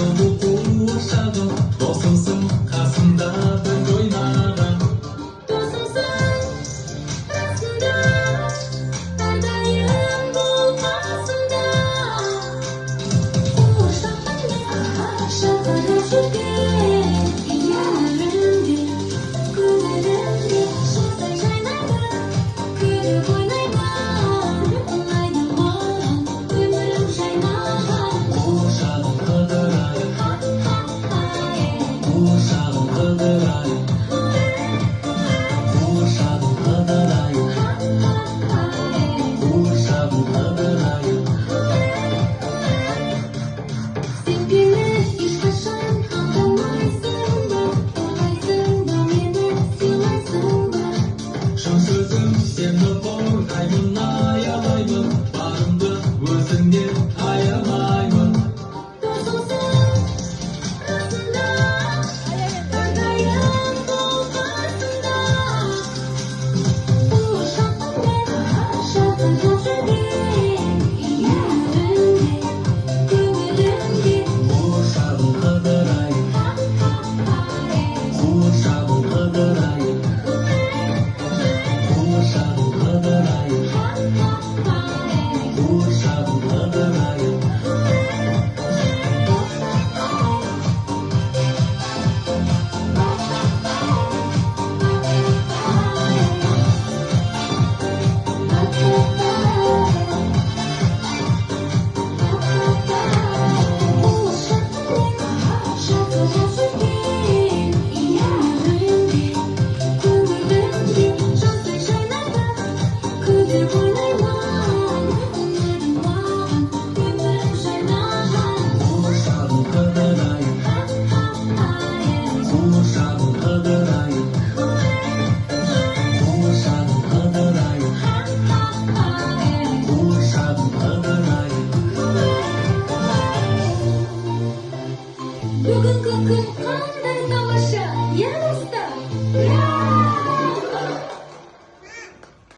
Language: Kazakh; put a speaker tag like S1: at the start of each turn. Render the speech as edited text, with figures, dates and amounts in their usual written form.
S1: 너무 오셔도 너 숨숨 가슴다 늘 ойнаған
S2: досымсың расында әрдайым бол қасымда қуыршақпен шақырып жүрген өмірімде көңілімде жаздай жайнайды күліп ойнаймын ұнайды маған өмірім жайнаған
S1: қуыршағым қыдырайын қуыршағым қыдырайын қуыршағым қыдырайын қуыршағым қыдырайын
S2: сен мені ешқашан алдамайсың ба ойлайсың ба мені сыйлайсың ба
S1: шын сөзім сені қорғаймын аялаймын барымды өзіңнен аямаймын
S2: досымсың расында әрдайым бол қасымда қуыршақпен шақырып жүрген өмірімде көңілімде
S1: қуыршағым қыдырайын қуыршағым қыдырайын қуыршағым қыдырайын қуыршағым қыдырайын қуыршағым қыдырайын қуыршағым қыдырайын қуыршағым қыдырайын қуыршағым қыдырайын
S2: Бүгінгі күн қандай тамаша, иә достар?